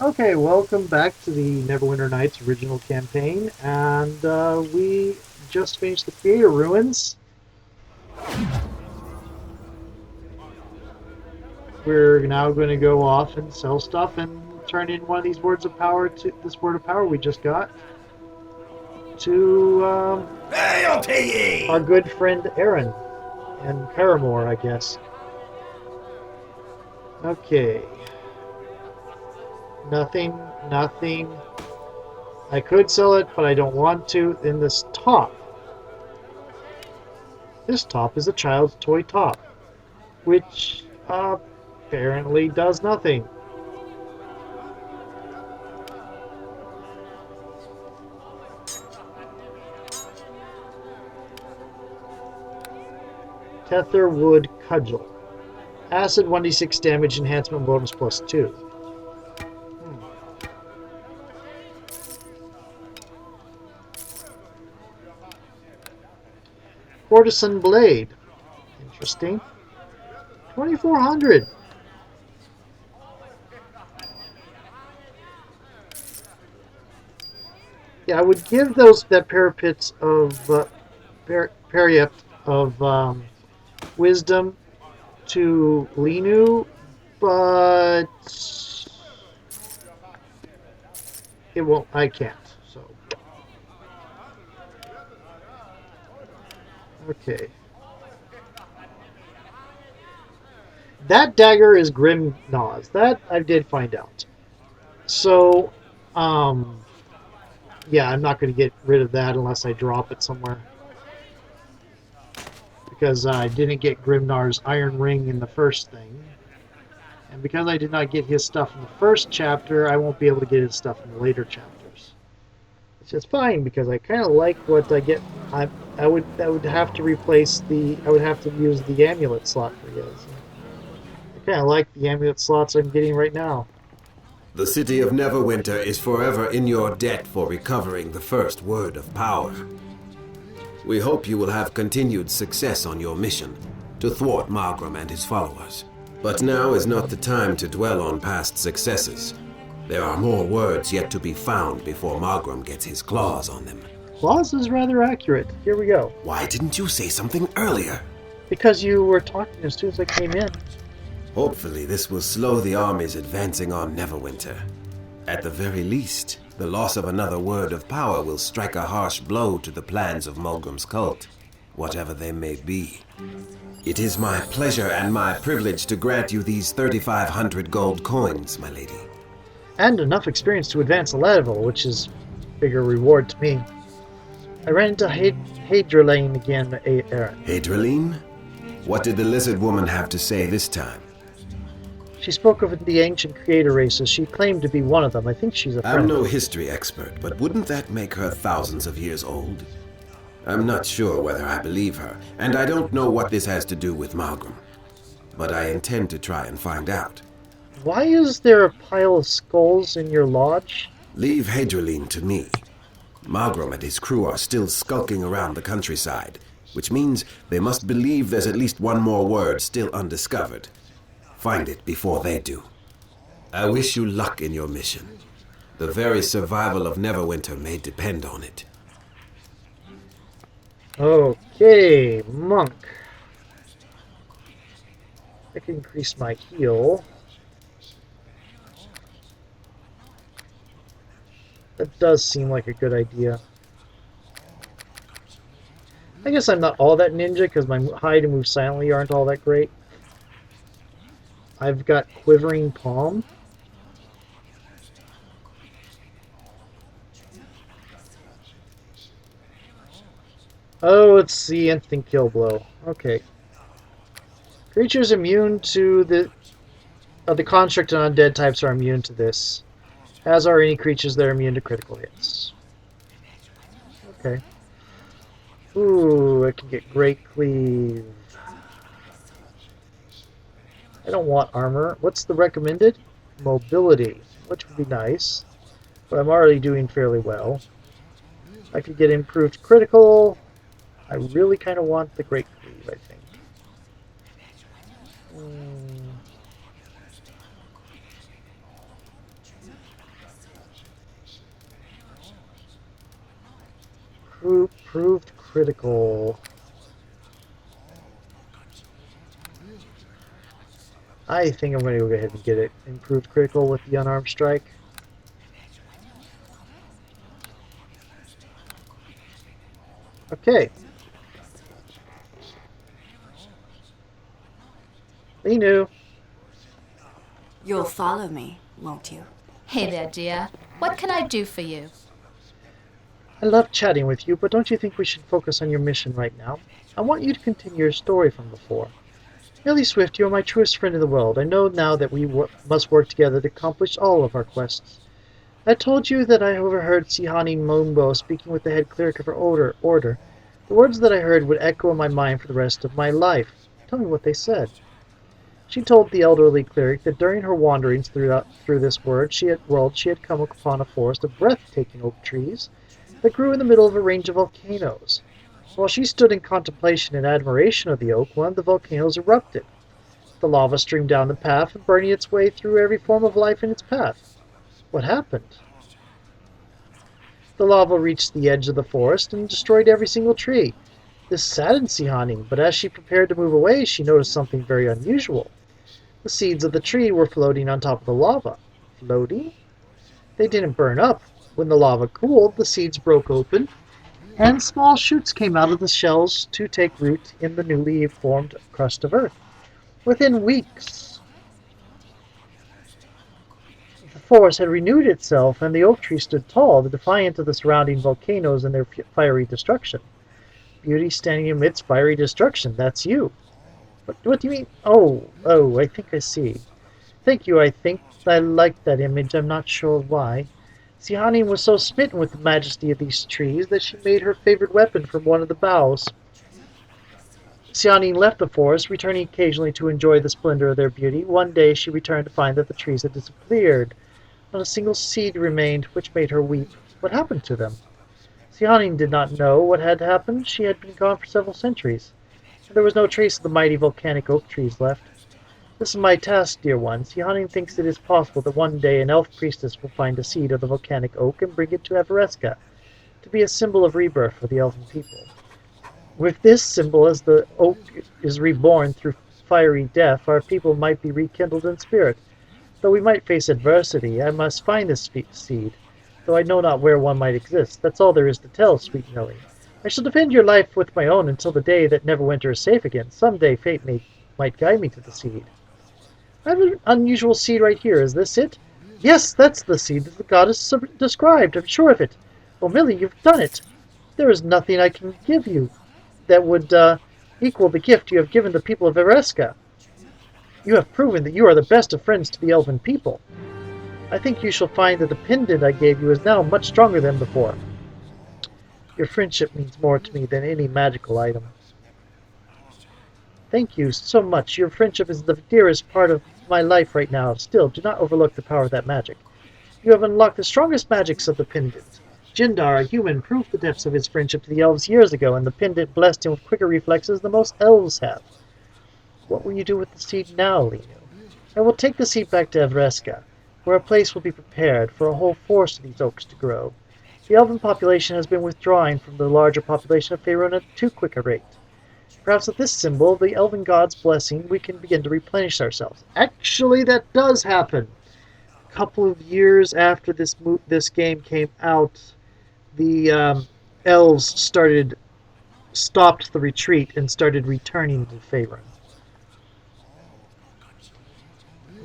Okay, welcome back to the Neverwinter Nights original campaign, and we just finished the Creator Ruins. We're now going to go off and sell stuff and turn in one of these words of power to this word of power we just got to Hail to our ye! good friend Aaron and Paramore, I guess. Okay, nothing, nothing. I could sell it, but I don't want to. In this top, this top is a child's toy top, which apparently does nothing. Tether Wood Cudgel. Acid 1d6 damage enhancement bonus plus 2. Courtesan Blade. Interesting. 2400. Yeah, I would give that parapet of parapet of wisdom to Linu, but it won't. I can't. So okay. That dagger is Grim Gnaws. That I did find out. So, um, yeah, I'm not going to get rid of that unless I drop it somewhere. Because I didn't get Grimnar's Iron Ring in the first thing. And because I did not get his stuff in the first chapter, I won't be able to get his stuff in the later chapters. Which is fine because I kind of like what I get. I would have to replace the. I would have to use the amulet slot for his. I kind of like the amulet slots I'm getting right now. The city of Neverwinter is forever in your debt for recovering the first word of power. We hope you will have continued success on your mission to thwart Margrim and his followers. But now is not the time to dwell on past successes. There are more words yet to be found before Margrim gets his claws on them. Claus is rather accurate. Here we go. Why didn't you say something earlier? Because you were talking as soon as I came in. Hopefully this will slow the armies advancing on Neverwinter. At the very least, the loss of another word of power will strike a harsh blow to the plans of Mulgrim's cult, whatever they may be. It is my pleasure and my privilege to grant you these 3,500 gold coins, my lady. And enough experience to advance a level, which is a bigger reward to me. I ran into Hadralane again, Aaron. Hadraline? What did the lizard woman have to say this time? She spoke of the ancient creator races. She claimed to be one of them. I think she's a friend. I'm no history expert, but wouldn't that make her thousands of years old? I'm not sure whether I believe her, and I don't know what this has to do with Malgrim. But I intend to try and find out. Why is there a pile of skulls in your lodge? Leave Hadraline to me. Malgrim and his crew are still skulking around the countryside, which means they must believe there's at least one more word still undiscovered. Find it before they do. I wish you luck in your mission. The very survival of Neverwinter may depend on it. Okay, monk. I can increase my heal. That does seem like a good idea. I guess I'm not all that ninja because my hide and move silently aren't all that great. I've got Quivering Palm. Oh, it's the instant kill blow. Okay. Creatures immune to the construct and undead types are immune to this, as are any creatures that are immune to critical hits. Okay. Ooh, I can get Great Cleave. I don't want armor. What's the recommended? Mobility, which would be nice, but I'm already doing fairly well. I could get improved critical. I really kind of want the Great Cleave, I think. Proved critical. I think I'm going to go ahead and get it. Improved critical with the unarmed strike. Okay. Linu. You'll follow me, won't you? Hey there, dear. What can I do for you? I love chatting with you, but don't you think we should focus on your mission right now? I want you to continue your story from before. Millie Swift, you are my truest friend in the world. I know now that we must work together to accomplish all of our quests. I told you that I overheard Sihani Mumbo speaking with the head cleric of her order. The words that I heard would echo in my mind for the rest of my life. Tell me what they said. She told the elderly cleric that during her wanderings through this world she had come upon a forest of breathtaking oak trees that grew in the middle of a range of volcanoes. While she stood in contemplation and admiration of the oak, one of the volcanoes erupted. The lava streamed down the path, burning its way through every form of life in its path. What happened? The lava reached the edge of the forest and destroyed every single tree. This saddened Sihani, but as she prepared to move away, she noticed something very unusual. The seeds of the tree were floating on top of the lava. Floating? They didn't burn up. When the lava cooled, the seeds broke open, and small shoots came out of the shells to take root in the newly formed crust of earth. Within weeks, the forest had renewed itself, and the oak tree stood tall, defiant of the surrounding volcanoes and their fiery destruction. Beauty standing amidst fiery destruction, that's you. What do you mean? Oh, I think I see. Thank you, I think. I like that image, I'm not sure why. Sihani was so smitten with the majesty of these trees that she made her favorite weapon from one of the boughs. Sihani left the forest, returning occasionally to enjoy the splendor of their beauty. One day she returned to find that the trees had disappeared. Not a single seed remained, which made her weep. What happened to them? Sihani did not know what had happened. She had been gone for several centuries, and there was no trace of the mighty volcanic oak trees left. This is my task, dear one. Sihani thinks it is possible that one day an elf priestess will find a seed of the volcanic oak and bring it to Everesca, to be a symbol of rebirth for the elven people. With this symbol, as the oak is reborn through fiery death, our people might be rekindled in spirit. Though we might face adversity, I must find this seed, though I know not where one might exist. That's all there is to tell, sweet Millie. I shall defend your life with my own until the day that Neverwinter is safe again. Some day fate might guide me to the seed. I have an unusual seed right here. Is this it? Yes, that's the seed that the goddess described. I'm sure of it. Oh, Millie, you've done it. There is nothing I can give you that would equal the gift you have given the people of Ereska. You have proven that you are the best of friends to the elven people. I think you shall find that the pendant I gave you is now much stronger than before. Your friendship means more to me than any magical item. Thank you so much. Your friendship is the dearest part of my life right now. Still, do not overlook the power of that magic. You have unlocked the strongest magics of the pendant. Jindar, a human, proved the depths of his friendship to the elves years ago, and the pendant blessed him with quicker reflexes than most elves have. What will you do with the seed now, Linu? I will take the seed back to Evreska, where a place will be prepared for a whole forest of these oaks to grow. The elven population has been withdrawing from the larger population of Faerun at too quick a rate. Perhaps with this symbol, the elven god's blessing, we can begin to replenish ourselves. Actually, that does happen. A couple of years after this game came out, the elves stopped the retreat and started returning to Faerun.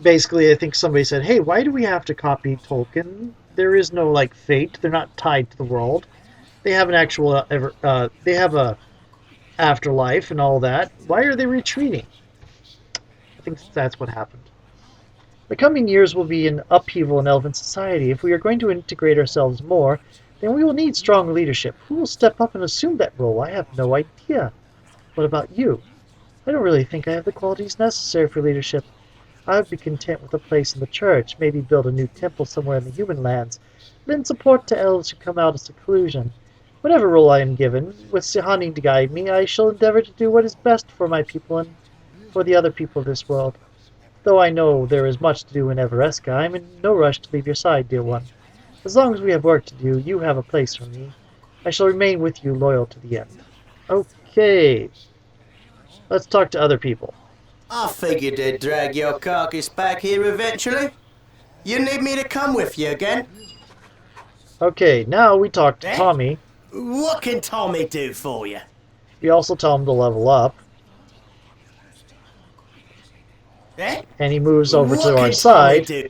Basically, I think somebody said, "Hey, why do we have to copy Tolkien? There is no fate. They're not tied to the world. They have an actual they have a afterlife and all that. Why are they retreating?" I think that's what happened. The coming years will be an upheaval in Elven society. If we are going to integrate ourselves more, then we will need strong leadership. Who will step up and assume that role? I have no idea. What about you? I don't really think I have the qualities necessary for leadership. I would be content with a place in the church, maybe build a new temple somewhere in the human lands, lend support to elves who come out of seclusion. Whatever role I am given, with Sihani to guide me, I shall endeavor to do what is best for my people and for the other people of this world. Though I know there is much to do in Everesca, I am in no rush to leave your side, dear one. As long as we have work to do, you have a place for me. I shall remain with you loyal to the end. Okay, let's talk to other people. I figured they'd drag your carcass back here eventually. You need me to come with you again? Okay, now we talk to Eh? Tommy. What can Tommy do for you? We also tell him to level up. Eh? And he moves over What to our can Tommy side. do?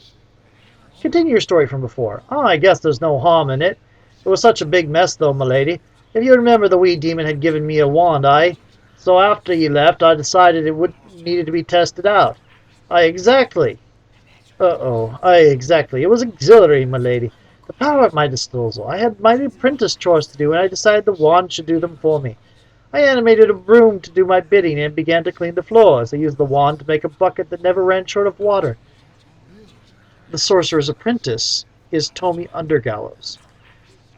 Continue your story from before. Oh, I guess there's no harm in it. It was such a big mess, though, milady. If you remember, the wee demon had given me a wand, so after you left, I decided it would needed to be tested out. Exactly. Exactly. It was auxiliary, milady. The power at my disposal. I had my apprentice chores to do, and I decided the wand should do them for me. I animated a broom to do my bidding and began to clean the floors. I used the wand to make a bucket that never ran short of water. The sorcerer's apprentice is Tommy Undergallows.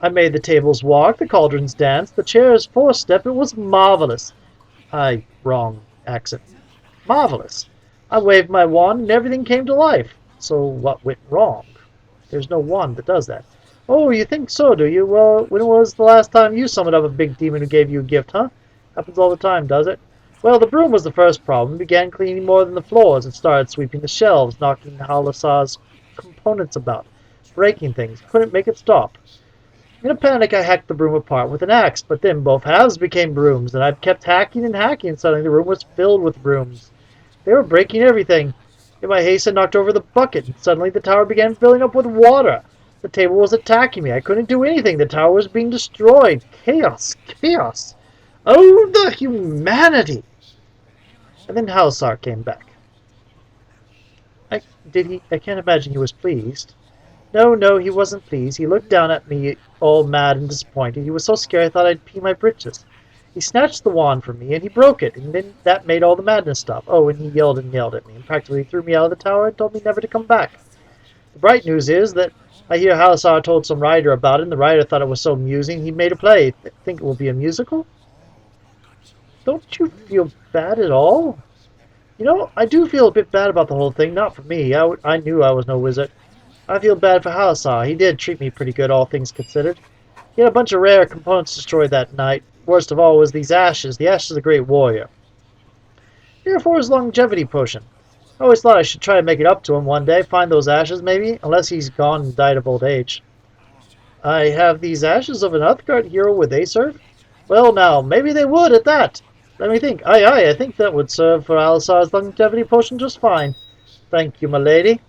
I made the tables walk, the cauldrons dance, the chairs four-step. It was marvelous. Wrong accent. Marvelous. I waved my wand and everything came to life. So what went wrong? There's no wand that does that. Oh, you think so, do you? Well, when was the last time you summoned up a big demon who gave you a gift, huh? Happens all the time, does it? Well, the broom was the first problem. It began cleaning more than the floors. It started sweeping the shelves, knocking Halasar's components about, breaking things. Couldn't make it stop. In a panic, I hacked the broom apart with an axe, but then both halves became brooms, and I kept hacking and hacking, and suddenly the room was filled with brooms. They were breaking everything. In my haste, I knocked over the bucket, and suddenly the tower began filling up with water. The table was attacking me. I couldn't do anything. The tower was being destroyed. Chaos, chaos. Oh, the humanity! And then Halsar came back. I can't imagine he was pleased. No, he wasn't pleased. He looked down at me all mad and disappointed. He was so scared I thought I'd pee my britches. He snatched the wand from me and he broke it, and then that made all the madness stop. Oh, and he yelled and yelled at me and practically threw me out of the tower and told me never to come back. The bright news is that I hear Halasar told some writer about it, and the writer thought it was so amusing he made a play. Think it will be a musical? Don't you feel bad at all? You know, I do feel a bit bad about the whole thing. Not for me. I knew I was no wizard. I feel bad for Halasar. He did treat me pretty good, all things considered. He had a bunch of rare components destroyed that night. Worst of all was these ashes. The ashes of a great warrior. Therefore his longevity potion. I always thought I should try to make it up to him one day. Find those ashes, maybe? Unless he's gone and died of old age. I have these ashes of an Uthgard hero. Would they serve? Well, now, maybe they would at that. Let me think. I think that would serve for Alisar's longevity potion just fine. Thank you, my lady.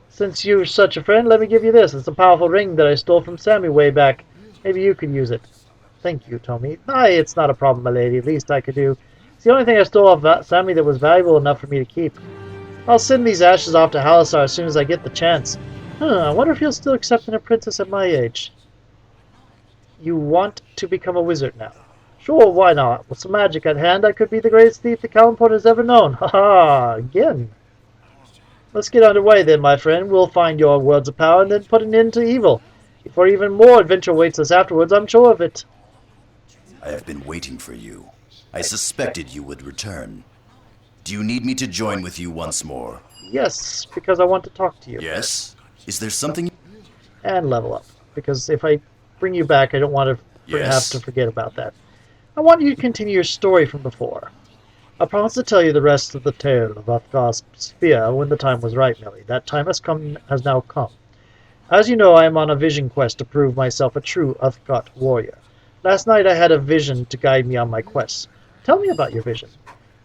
Since you're such a friend, let me give you this. It's a powerful ring that I stole from Sammy way back. Maybe you could use it. Thank you, Tommy. It's not a problem, my lady. Least I could do. It's the only thing I stole off Sammy that was valuable enough for me to keep. I'll send these ashes off to Halasar as soon as I get the chance. I wonder if he'll still accept an apprentice at my age. You want to become a wizard now? Sure, why not? With some magic at hand, I could be the greatest thief the Kalanport has ever known. Again. Let's get underway then, my friend. We'll find your worlds of power and then put an end to evil. Before even more adventure awaits us afterwards, I'm sure of it. I have been waiting for you. I suspected you would return. Do you need me to join with you once more? Yes, because I want to talk to you. Yes? Is there something... And level up. Because if I bring you back, I don't want to have to forget about that. I want you to continue your story from before. I promise to tell you the rest of the tale of Uthgar's spear when the time was right, Millie. That time has now come. As you know, I am on a vision quest to prove myself a true Uthgard warrior. Last night I had a vision to guide me on my quest. Tell me about your vision.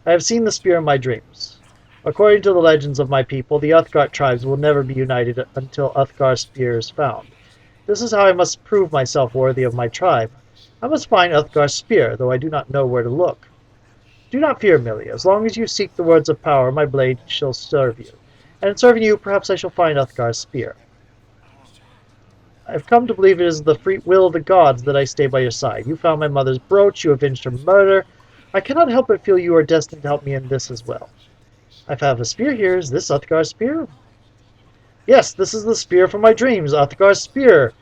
I have seen the spear in my dreams. According to the legends of my people, the Uthgard tribes will never be united until Uthgar's spear is found. This is how I must prove myself worthy of my tribe. I must find Uthgar's spear, though I do not know where to look. Do not fear, Millie. As long as you seek the words of power, my blade shall serve you. And in serving you, perhaps I shall find Uthgar's spear. I have come to believe it is the free will of the gods that I stay by your side. You found my mother's brooch. You avenged her murder. I cannot help but feel you are destined to help me in this as well. I have a spear here. Is this Uthgar's spear? Yes, this is the spear from my dreams. Uthgar's spear.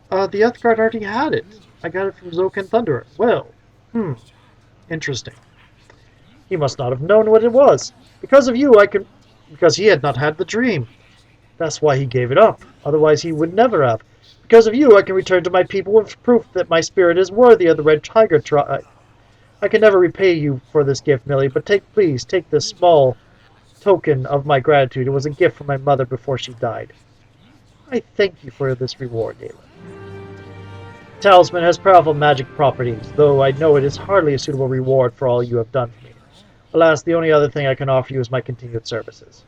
The Uthgard already had it. I got it from Zokan Thunderer. Well, interesting. He must not have known what it was. Because of you, because he had not had the dream. That's why he gave it up. Otherwise, he would never have. Because of you, I can return to my people with proof that my spirit is worthy of the Red Tiger tribe. I can never repay you for this gift, Millie, but please take this small token of my gratitude. It was a gift from my mother before she died. I thank you for this reward, Dalen. Talisman has powerful magic properties, though I know it is hardly a suitable reward for all you have done for me. Alas, the only other thing I can offer you is my continued services.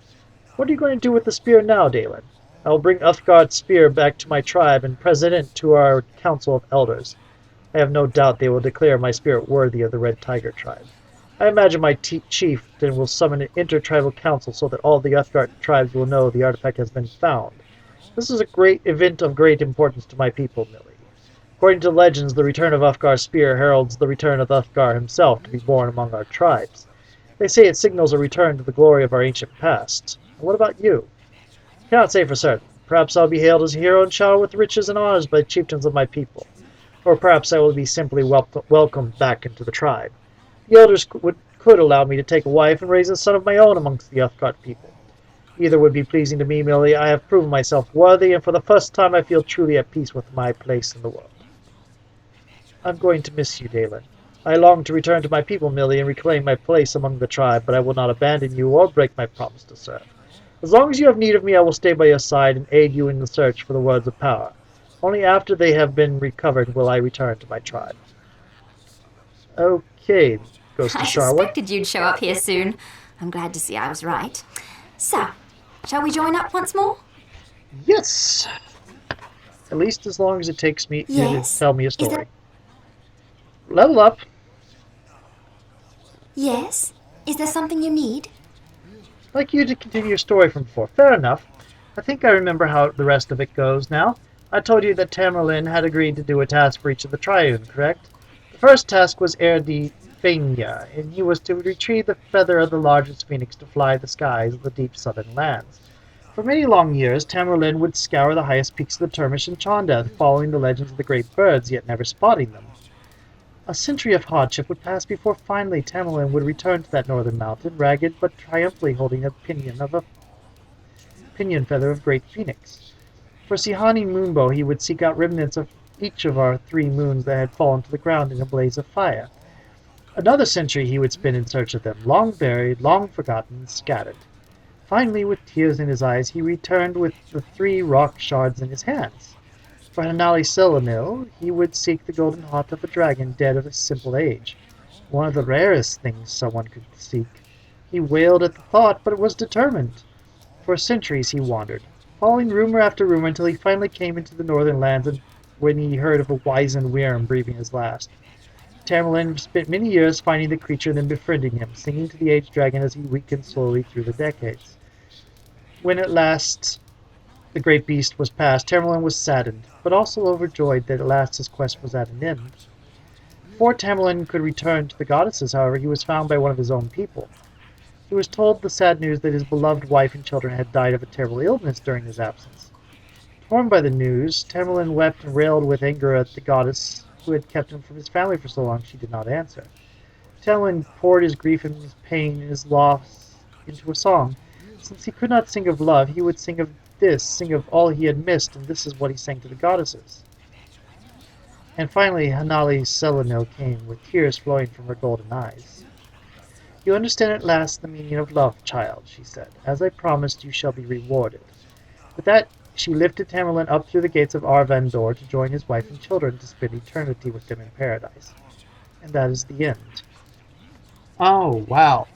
What are you going to do with the spear now, Dalen? I will bring Uthgard's spear back to my tribe and present it to our council of elders. I have no doubt they will declare my spirit worthy of the Red Tiger tribe. I imagine my chieftain will summon an intertribal council so that all the Uthgard tribes will know the artifact has been found. This is a great event of great importance to my people, Millie. According to legends, the return of Uthgar's spear heralds the return of Uthgar himself to be born among our tribes. They say it signals a return to the glory of our ancient past. What about you? I cannot say for certain. Perhaps I'll be hailed as a hero and showered with riches and honors by the chieftains of my people. Or perhaps I will be simply welcomed back into the tribe. The elders could allow me to take a wife and raise a son of my own amongst the Uthgard people. Either would be pleasing to me, Millie. I have proven myself worthy, and for the first time I feel truly at peace with my place in the world. I'm going to miss you, Dalen. I long to return to my people, Millie, and reclaim my place among the tribe, but I will not abandon you or break my promise to serve. As long as you have need of me, I will stay by your side and aid you in the search for the words of power. Only after they have been recovered will I return to my tribe. Okay, goes to I Sharwood. suspected you'd show up here soon. I'm glad to see I was right. So, shall we join up once more? Yes! At least as long as it takes me you to tell me a story. Level up. Yes? Is there something you need? I'd like you to continue your story from before. Fair enough. I think I remember how the rest of it goes now. I told you that Tamerlane had agreed to do a task for each of the Triune, correct? The first task was Air de Fania, and he was to retrieve the feather of the largest phoenix to fly the skies of the deep southern lands. For many long years, Tamerlane would scour the highest peaks of the Termish and Chondath, following the legends of the great birds, yet never spotting them. A century of hardship would pass before finally Tamerlane would return to that northern mountain, ragged but triumphantly holding a pinion feather of great phoenix. For Sihani Moonbow he would seek out remnants of each of our 3 moons that had fallen to the ground in a blaze of fire. Another century he would spend in search of them, long buried, long forgotten, scattered. Finally, with tears in his eyes, he returned with the 3 rock shards in his hands. For Hanali Selanil, he would seek the golden heart of a dragon dead of a simple age, one of the rarest things someone could seek. He wailed at the thought, but was determined. For centuries he wandered, following rumor after rumor until he finally came into the northern lands when he heard of a wizened Wyrm breathing his last. Tamerlane spent many years finding the creature and then befriending him, singing to the aged dragon as he weakened slowly through the decades. When at last the great beast was past, Tamerlane was saddened, but also overjoyed that at last his quest was at an end. Before Tamerlane could return to the goddesses, however, he was found by one of his own people. He was told the sad news that his beloved wife and children had died of a terrible illness during his absence. Torn by the news, Tamerlane wept and railed with anger at the goddess who had kept him from his family for so long she did not answer. Tamerlane poured his grief and his pain and his loss into a song. Since he could not sing of love, he would sing of all he had missed, and this is what he sang to the goddesses. And finally, Hanali Selanil came, with tears flowing from her golden eyes. You understand at last the meaning of love, child, she said. As I promised, you shall be rewarded. With that, she lifted Tamerlane up through the gates of Arvandor to join his wife and children to spend eternity with them in paradise. And that is the end. Oh, wow.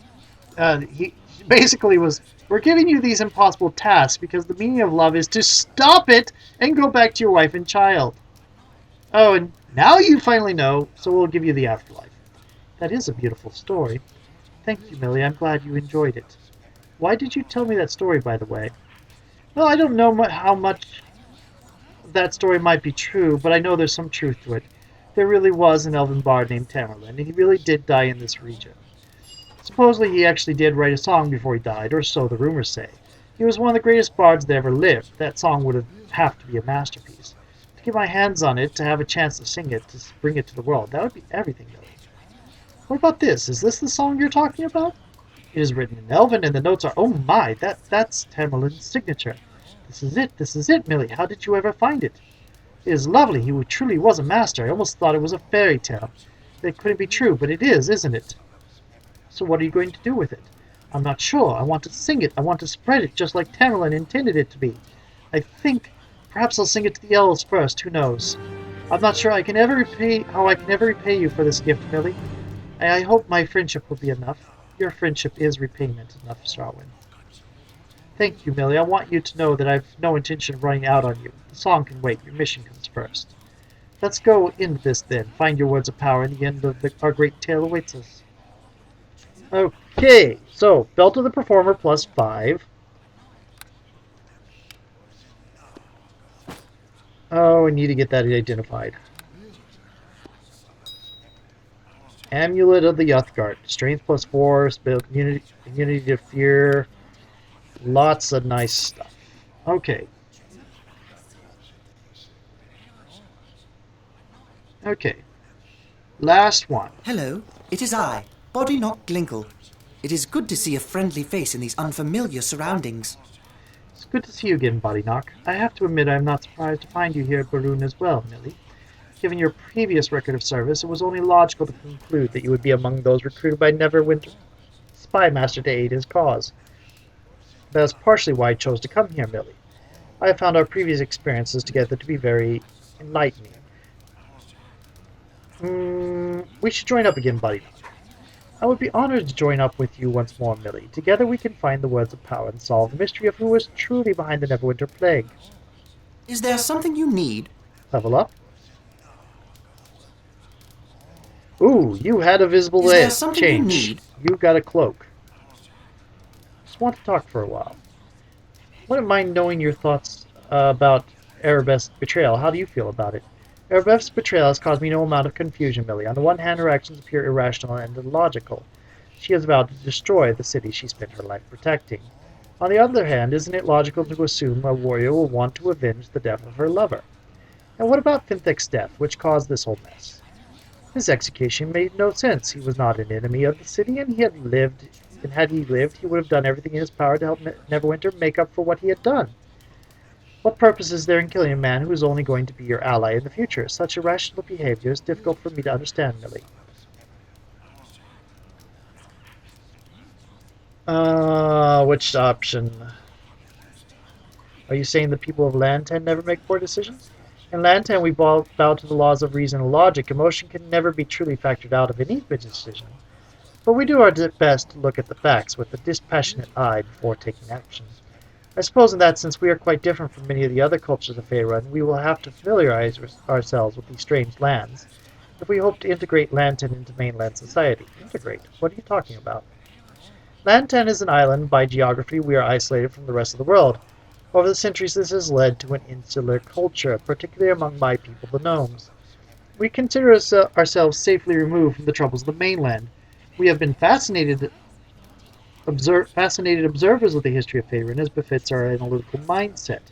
He basically was, we're giving you these impossible tasks because the meaning of love is to stop it and go back to your wife and child. Oh, and now you finally know, so we'll give you the afterlife. That is a beautiful story. Thank you, Millie. I'm glad you enjoyed it. Why did you tell me that story, by the way? Well, I don't know how much that story might be true, but I know there's some truth to it. There really was an elven bard named Tamerlane, and he really did die in this region. Supposedly he actually did write a song before he died, or so the rumors say. He was one of the greatest bards that ever lived. That song would have to be a masterpiece. To get my hands on it, to have a chance to sing it, to bring it to the world, that would be everything, Millie. What about this? Is this the song you're talking about? It is written in Elven, and the notes are, oh my, that's Tamerlane's signature. This is it, Millie. How did you ever find it? It is lovely. He truly was a master. I almost thought it was a fairy tale. It couldn't be true, but it is, isn't it? So what are you going to do with it? I'm not sure. I want to sing it. I want to spread it just like Tamerlane intended it to be. I think perhaps I'll sing it to the elves first. Who knows? I'm not sure how I can ever repay you for this gift, Millie. I hope my friendship will be enough. Your friendship is repayment enough, Starwin. Thank you, Millie. I want you to know that I've no intention of running out on you. The song can wait. Your mission comes first. Let's go into this then. Find your words of power, and the end of our great tale awaits us. Okay, so Belt of the Performer plus 5. Oh, I need to get that identified. Amulet of the Uthgard. Strength plus 4, immunity to fear. Lots of nice stuff. Okay. Okay. Last one. Hello, it is I, Bodyknock Glinkle. It is good to see a friendly face in these unfamiliar surroundings. It's good to see you again, Bodyknock. I have to admit I am not surprised to find you here at Baroon as well, Millie. Given your previous record of service, it was only logical to conclude that you would be among those recruited by Neverwinter, spy master to aid his cause. That is partially why I chose to come here, Millie. I have found our previous experiences together to be very enlightening. We should join up again, Bodyknock. I would be honored to join up with you once more, Millie. Together we can find the words of power and solve the mystery of who was truly behind the Neverwinter plague. Is there something you need? Level up. Ooh, you had a visible Is there edge something change. you need? You got a cloak. Just want to talk for a while. Wouldn't mind knowing your thoughts about Erebeth's betrayal. How do you feel about it? Erebeth's betrayal has caused me no amount of confusion, Millie. On the one hand, her actions appear irrational and illogical. She has vowed to destroy the city she spent her life protecting. On the other hand, isn't it logical to assume a warrior will want to avenge the death of her lover? And what about Finthic's death, which caused this whole mess? His execution made no sense. He was not an enemy of the city, and had he lived, he would have done everything in his power to help Neverwinter make up for what he had done. What purpose is there in killing a man who is only going to be your ally in the future? Such irrational behavior is difficult for me to understand, Millie. Which option? Are you saying the people of Lantan never make poor decisions? In Lantan, we bow to the laws of reason and logic. Emotion can never be truly factored out of any decision. But we do our best to look at the facts with a dispassionate eye before taking action. I suppose in that sense we are quite different from many of the other cultures of Faerun. We will have to familiarize ourselves with these strange lands if we hope to integrate Lantan into mainland society. Integrate? What are you talking about? Lantan is an island. By geography, we are isolated from the rest of the world. Over the centuries, this has led to an insular culture, particularly among my people, the gnomes. We consider ourselves safely removed from the troubles of the mainland. We have been fascinated observers of the history of Faerun, as befits our analytical mindset,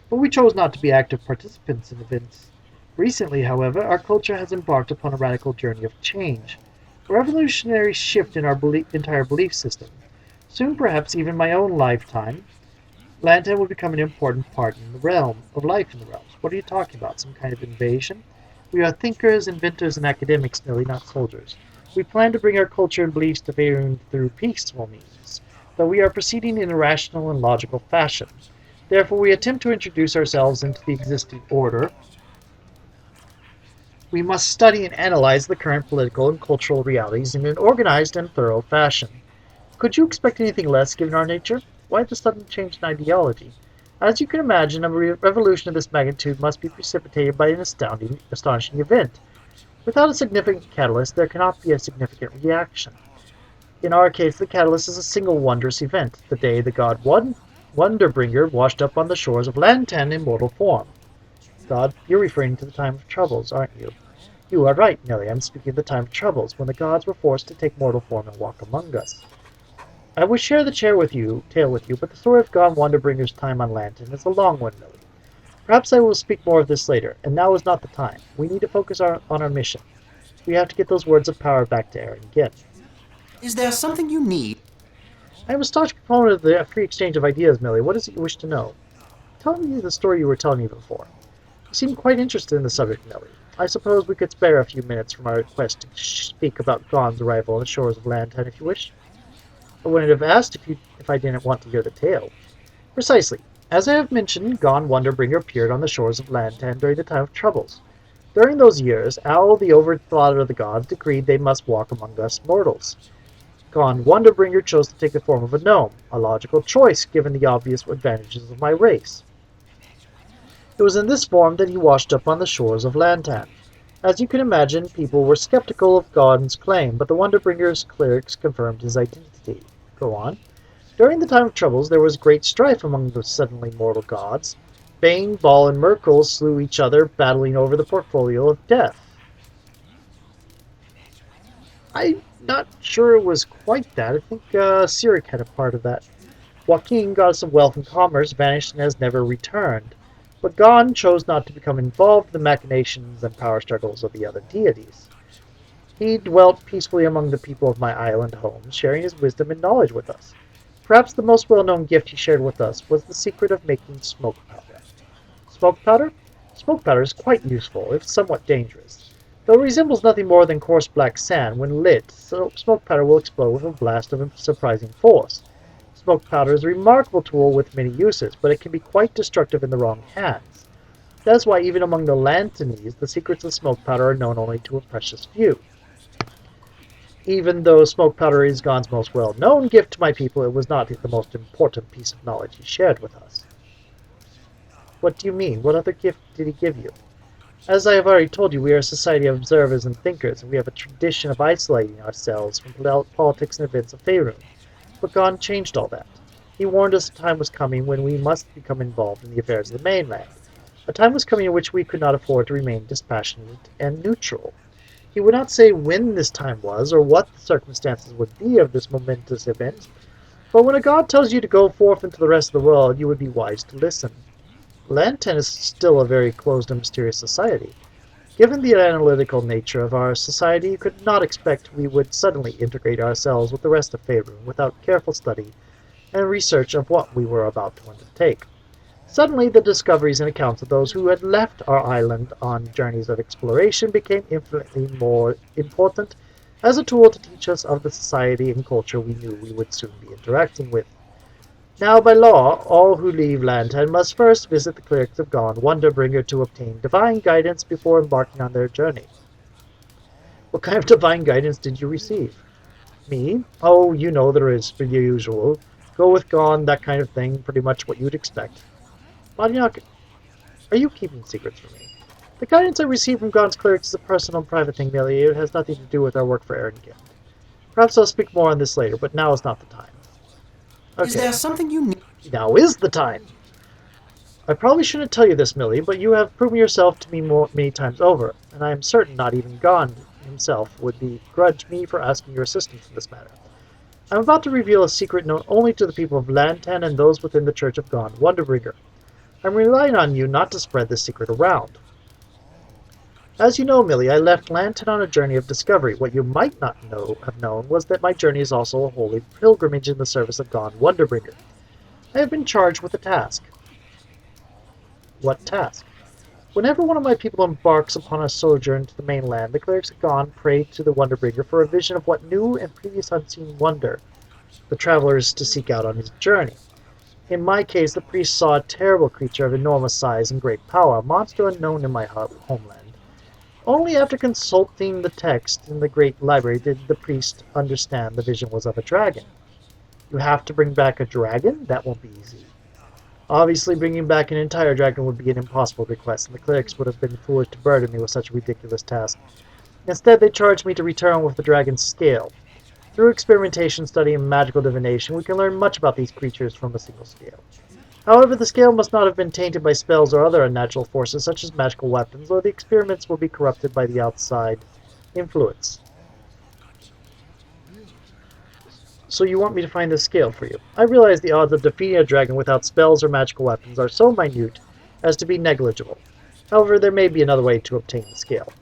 but we chose not to be active participants in events. Recently, however, our culture has embarked upon a radical journey of change, a revolutionary shift in our entire belief system. Soon, perhaps even my own lifetime, Lantan will become an important part in the realm of life in the realms. What are you talking about? Some kind of invasion? We are thinkers, inventors, and academics, Millie, not soldiers. We plan to bring our culture and beliefs to Faerun through peaceful means, though we are proceeding in a rational and logical fashion. Therefore, we attempt to introduce ourselves into the existing order. We must study and analyze the current political and cultural realities in an organized and thorough fashion. Could you expect anything less given our nature? Why the sudden change in ideology? As you can imagine, a revolution of this magnitude must be precipitated by an astonishing event. Without a significant catalyst, there cannot be a significant reaction. In our case, the catalyst is a single wondrous event, the day the god Wonderbringer washed up on the shores of Lantan in mortal form. God, you're referring to the time of troubles, aren't you? You are right, Nelly. I'm speaking of the time of troubles, when the gods were forced to take mortal form and walk among us. I would share the tale with you, but the story of God Wonderbringer's time on Lantan is a long one, Millie. Perhaps I will speak more of this later, and now is not the time. We need to focus on our mission. We have to get those words of power back to Aaron again. Is there something you need? I am a staunch proponent of the free exchange of ideas, Millie. What is it you wish to know? Tell me the story you were telling me before. You seem quite interested in the subject, Millie. I suppose we could spare a few minutes from our quest to speak about Gon's arrival on the shores of Lantan, if you wish. I wouldn't have asked if I didn't want to hear the tale. Precisely. As I have mentioned, Gon Wonderbringer appeared on the shores of Lantan during the time of troubles. During those years, Owl, the overthought of the gods, decreed they must walk among us mortals. Gon Wonderbringer chose to take the form of a gnome, a logical choice given the obvious advantages of my race. It was in this form that he washed up on the shores of Lantan. As you can imagine, people were skeptical of Gon's claim, but the Wonderbringer's clerics confirmed his identity. Go on. During the time of troubles, there was great strife among the suddenly mortal gods. Bane, Baal, and Merkel slew each other, battling over the portfolio of death. I'm not sure it was quite that. I think Cyric had a part of that. Joaquin, goddess of wealth and commerce, vanished and has never returned. But Gon chose not to become involved in the machinations and power struggles of the other deities. He dwelt peacefully among the people of my island home, sharing his wisdom and knowledge with us. Perhaps the most well-known gift he shared with us was the secret of making smoke powder. Smoke powder? Smoke powder is quite useful, if somewhat dangerous. Though it resembles nothing more than coarse black sand, when lit, so smoke powder will explode with a blast of surprising force. Smoke powder is a remarkable tool with many uses, but it can be quite destructive in the wrong hands. That is why even among the Lantanese, the secrets of smoke powder are known only to a precious few. Even though smoke powder is Gon's most well-known gift to my people, it was not the most important piece of knowledge he shared with us. What do you mean? What other gift did he give you? As I have already told you, we are a society of observers and thinkers, and we have a tradition of isolating ourselves from politics and events of Faerun. But Gon changed all that. He warned us a time was coming when we must become involved in the affairs of the mainland. A time was coming in which we could not afford to remain dispassionate and neutral. He would not say when this time was, or what the circumstances would be of this momentous event, but when a god tells you to go forth into the rest of the world, you would be wise to listen. Lantan is still a very closed and mysterious society. Given the analytical nature of our society, you could not expect we would suddenly integrate ourselves with the rest of Faerun without careful study and research of what we were about to undertake. Suddenly, the discoveries and accounts of those who had left our island on journeys of exploration became infinitely more important as a tool to teach us of the society and culture we knew we would soon be interacting with. Now, by law, all who leave Lantan must first visit the clerics of Gon Wonderbringer to obtain divine guidance before embarking on their journey. What kind of divine guidance did you receive? Me? Oh, you know there is, for the usual. Go with Gon, that kind of thing, pretty much what you'd expect. Badinok, are you keeping secrets from me? The guidance I received from Gon's clerics is a personal and private thing, merely. It has nothing to do with our work for Erengeld. Perhaps I'll speak more on this later, but now is not the time. Okay. Is there something you need? Now is the time! I probably shouldn't tell you this, Millie, but you have proven yourself to me many times over, and I am certain not even Gon himself would begrudge me for asking your assistance in this matter. I am about to reveal a secret known only to the people of Lantan and those within the Church of Gon Wonderbringer. I am relying on you not to spread this secret around. As you know, Millie, I left Lantan on a journey of discovery. What you might not have known was that my journey is also a holy pilgrimage in the service of Gon Wonderbringer. I have been charged with a task. What task? Whenever one of my people embarks upon a sojourn to the mainland, the clerics of Gon pray to the Wonderbringer for a vision of what new and previous unseen wonder the traveler is to seek out on his journey. In my case, the priest saw a terrible creature of enormous size and great power, a monster unknown in my homeland. Only after consulting the text in the great library did the priest understand the vision was of a dragon. You have to bring back a dragon? That won't be easy. Obviously, bringing back an entire dragon would be an impossible request, and the clerics would have been foolish to burden me with such a ridiculous task. Instead, they charged me to return with the dragon's scale. Through experimentation, study, and magical divination, we can learn much about these creatures from a single scale. However, the scale must not have been tainted by spells or other unnatural forces such as magical weapons, or the experiments will be corrupted by the outside influence. So you want me to find this scale for you? I realize the odds of defeating a dragon without spells or magical weapons are so minute as to be negligible. However, there may be another way to obtain the scale.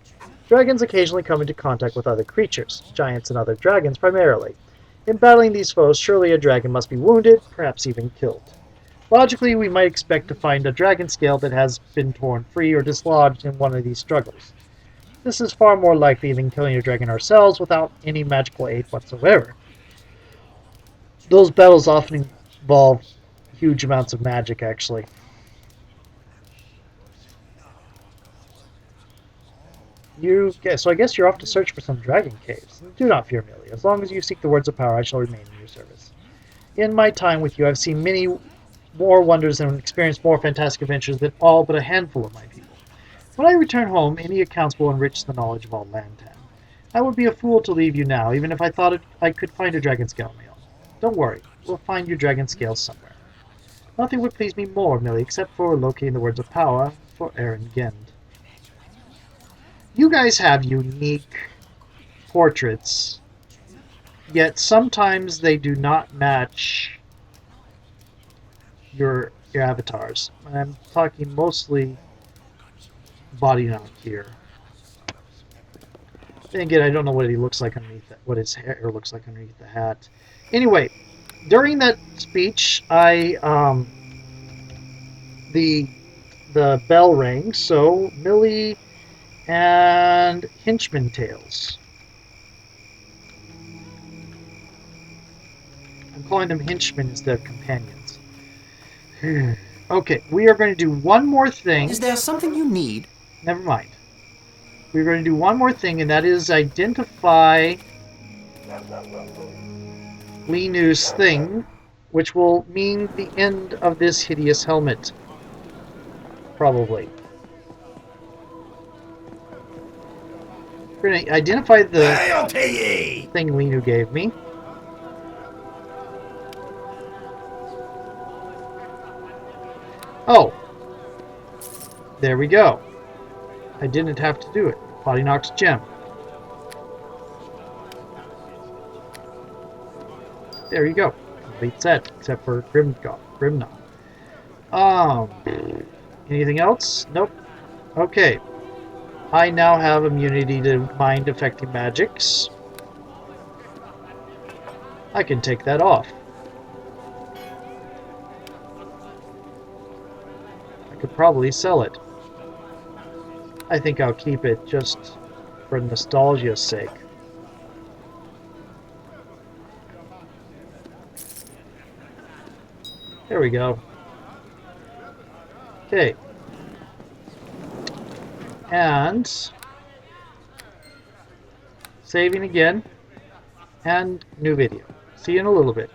Dragons occasionally come into contact with other creatures, giants and other dragons primarily. In battling these foes, surely a dragon must be wounded, perhaps even killed. Logically, we might expect to find a dragon scale that has been torn free or dislodged in one of these struggles. This is far more likely than killing a dragon ourselves without any magical aid whatsoever. Those battles often involve huge amounts of magic, actually. So I guess you're off to search for some dragon caves. Do not fear, Millie. As long as you seek the words of power, I shall remain in your service. In my time with you, I've seen many more wonders and experienced more fantastic adventures than all but a handful of my people. When I return home, any accounts will enrich the knowledge of all Lantan. I would be a fool to leave you now, even if I thought I could find a dragon scale on my own. Don't worry, we'll find your dragon scale somewhere. Nothing would please me more, Millie, except for locating the words of power for Aaron Gend. You guys have unique portraits, yet sometimes they do not match your avatars. And I'm talking mostly body knock here. Then again, I don't know what he looks like underneath that, what his hair looks like underneath the hat. Anyway, during that speech, the bell rang, so Millie and Henchman Tales. I'm calling them henchmen instead of companions. Okay, we are going to do one more thing. Is there something you need? Never mind. We're going to do one more thing, and that is identify Linu's thing, which will mean the end of this hideous helmet. Probably. We're going to identify the thing Linu gave me. Oh. There we go. I didn't have to do it. Body Knock's gem. There you go. Complete set, except for Grimnock. Anything else? Nope. Okay. I now have immunity to mind-affecting magics. I can take that off. I could probably sell it. I think I'll keep it just for nostalgia's sake. There we go. Okay. And saving again. And new video. See you in a little bit.